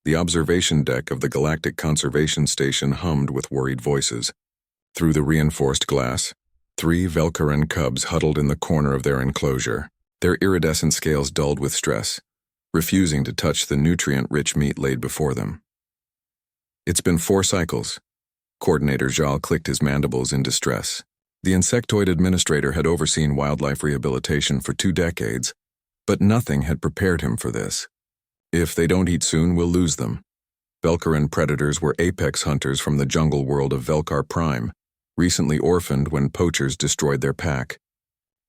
The observation deck of the Galactic Conservation Station hummed with worried voices. Through the reinforced glass, 3 Velcaran cubs huddled in the corner of their enclosure, their iridescent scales dulled with stress, refusing to touch the nutrient-rich meat laid before them. It's been 4 cycles. Coordinator Jal clicked his mandibles in distress. The insectoid administrator had overseen wildlife rehabilitation for 2 decades, but nothing had prepared him for this. If they don't eat soon, we'll lose them. Velcaran predators were apex hunters from the jungle world of Velcar Prime, recently orphaned when poachers destroyed their pack.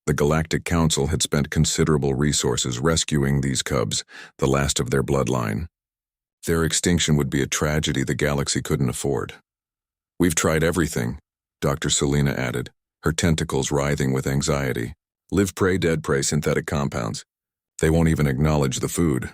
The Galactic Council had spent considerable resources rescuing these cubs, the last of their bloodline. Their extinction would be a tragedy the galaxy couldn't afford. We've tried everything, Dr. Selena added, her tentacles writhing with anxiety. Live prey, dead prey synthetic compounds. They won't even acknowledge the food.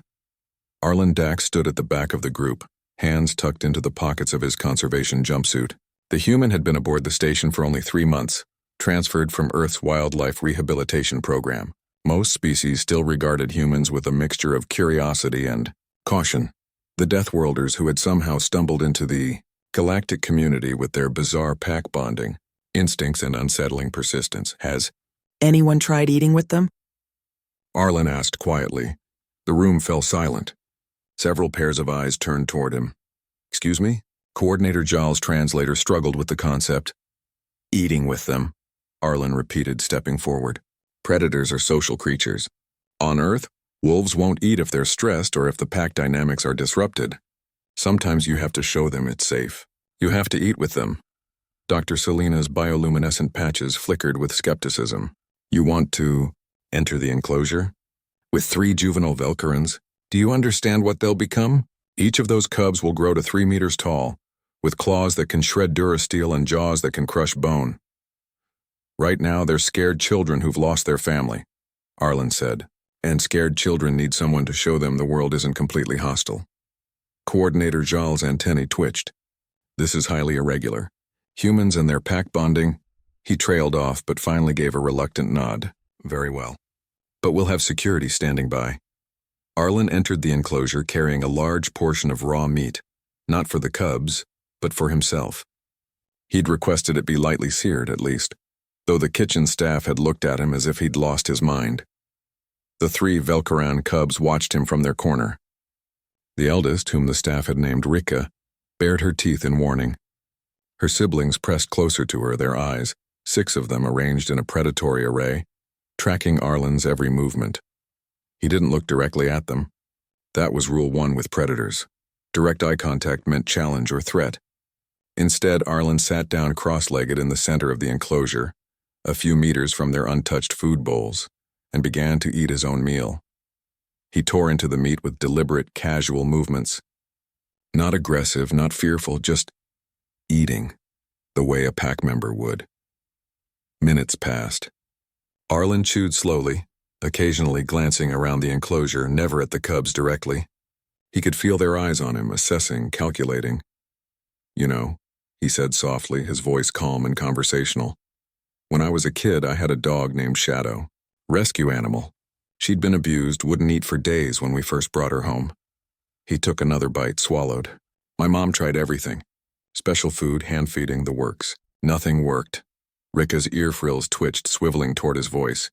Arlen Dax stood at the back of the group, hands tucked into the pockets of his conservation jumpsuit. The human had been aboard the station for only 3 months, transferred from Earth's wildlife rehabilitation program. Most species still regarded humans with a mixture of curiosity and caution. The Deathworlders who had somehow stumbled into the galactic community with their bizarre pack bonding, instincts and unsettling persistence. Has anyone tried eating with them? Arlen asked quietly. The room fell silent. Several pairs of eyes turned toward him. Excuse me? Coordinator Jal's translator struggled with the concept. Eating with them, Arlen repeated, stepping forward. Predators are social creatures. On Earth, wolves won't eat if they're stressed or if the pack dynamics are disrupted. Sometimes you have to show them it's safe. You have to eat with them. Dr. Selena's bioluminescent patches flickered with skepticism. You want to enter the enclosure? With 3 juvenile Velcarans, do you understand what they'll become? Each of those cubs will grow to 3 meters tall, with claws that can shred durasteel and jaws that can crush bone. Right now, they're scared children who've lost their family, Arlen said, and scared children need someone to show them the world isn't completely hostile. Coordinator Jal's antennae twitched. This is highly irregular. Humans and their pack bonding. He trailed off but finally gave a reluctant nod. Very well. But we'll have security standing by. Arlen entered the enclosure carrying a large portion of raw meat, not for the cubs, but for himself. He'd requested it be lightly seared, at least, though the kitchen staff had looked at him as if he'd lost his mind. The 3 Velcaran cubs watched him from their corner. The eldest, whom the staff had named Rika, bared her teeth in warning. Her siblings pressed closer to her, their eyes, 6 of them arranged in a predatory array, tracking Arlen's every movement. He didn't look directly at them. That was Rule 1 with predators. Direct eye contact meant challenge or threat. Instead, Arlen sat down cross-legged in the center of the enclosure, a few meters from their untouched food bowls, and began to eat his own meal. He tore into the meat with deliberate, casual movements. Not aggressive, not fearful, just eating, the way a pack member would. Minutes passed. Arlen chewed slowly, occasionally glancing around the enclosure, never at the cubs directly. He could feel their eyes on him, assessing, calculating. You know, he said softly, his voice calm and conversational. When I was a kid, I had a dog named Shadow. Rescue animal. She'd been abused, wouldn't eat for days when we first brought her home. He took another bite, swallowed. My mom tried everything. Special food, hand-feeding, the works. Nothing worked. Rika's ear frills twitched, swiveling toward his voice.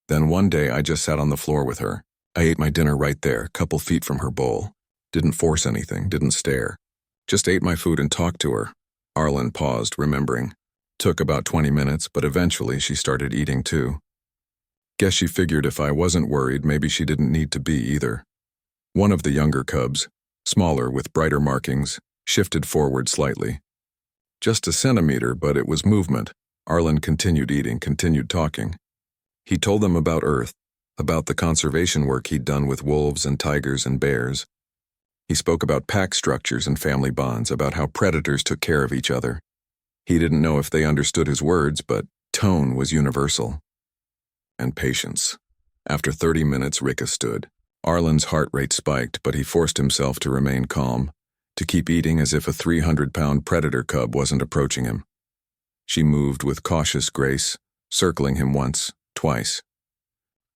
Then one day I just sat on the floor with her. I ate my dinner right there, a couple feet from her bowl. Didn't force anything, didn't stare. Just ate my food and talked to her. Arlen paused, remembering. Took about 20 minutes, but eventually she started eating too. Guess she figured if I wasn't worried, maybe she didn't need to be either. One of the younger cubs, smaller with brighter markings, shifted forward slightly. Just a centimeter, but it was movement. Arlen continued eating, continued talking. He told them about Earth, about the conservation work he'd done with wolves and tigers and bears. He spoke about pack structures and family bonds, about how predators took care of each other. He didn't know if they understood his words, but tone was universal. And patience. After 30 minutes, Rika stood. Arlen's heart rate spiked, but he forced himself to remain calm, to keep eating as if a 300-pound predator cub wasn't approaching him. She moved with cautious grace, circling him once, twice.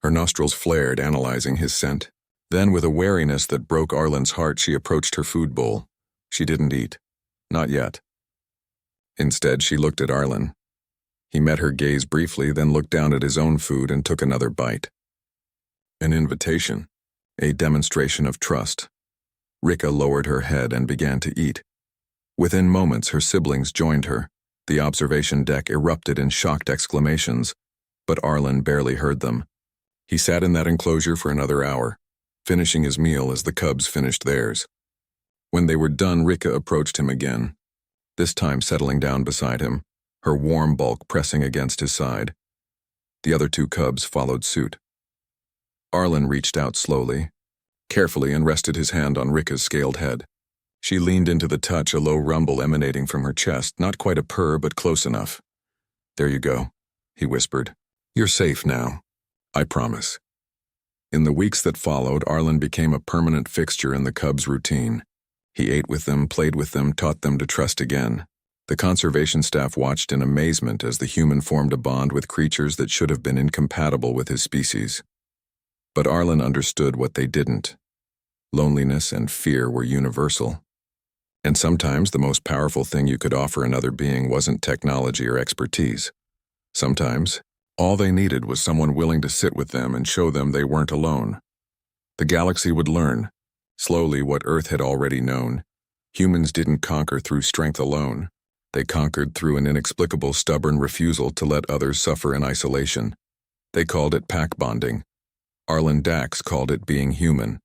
Her nostrils flared, analyzing his scent. Then, with a wariness that broke Arlen's heart, she approached her food bowl. She didn't eat. Not yet. Instead, she looked at Arlen. He met her gaze briefly, then looked down at his own food and took another bite. An invitation. A demonstration of trust. Rika lowered her head and began to eat. Within moments, her siblings joined her. The observation deck erupted in shocked exclamations, but Arlen barely heard them. He sat in that enclosure for another hour, finishing his meal as the cubs finished theirs. When they were done, Rika approached him again, this time settling down beside him, her warm bulk pressing against his side. The other two cubs followed suit. Arlen reached out slowly, carefully, and rested his hand on Rika's scaled head. She leaned into the touch, a low rumble emanating from her chest, not quite a purr, but close enough. "There you go," he whispered. "You're safe now. I promise." In the weeks that followed, Arlen became a permanent fixture in the cubs' routine. He ate with them, played with them, taught them to trust again. The conservation staff watched in amazement as the human formed a bond with creatures that should have been incompatible with his species. But Arlen understood what they didn't. Loneliness and fear were universal. And sometimes the most powerful thing you could offer another being wasn't technology or expertise. Sometimes, all they needed was someone willing to sit with them and show them they weren't alone. The galaxy would learn, slowly, what Earth had already known. Humans didn't conquer through strength alone. They conquered through an inexplicable, stubborn refusal to let others suffer in isolation. They called it pack bonding. Arlen Dax called it being human.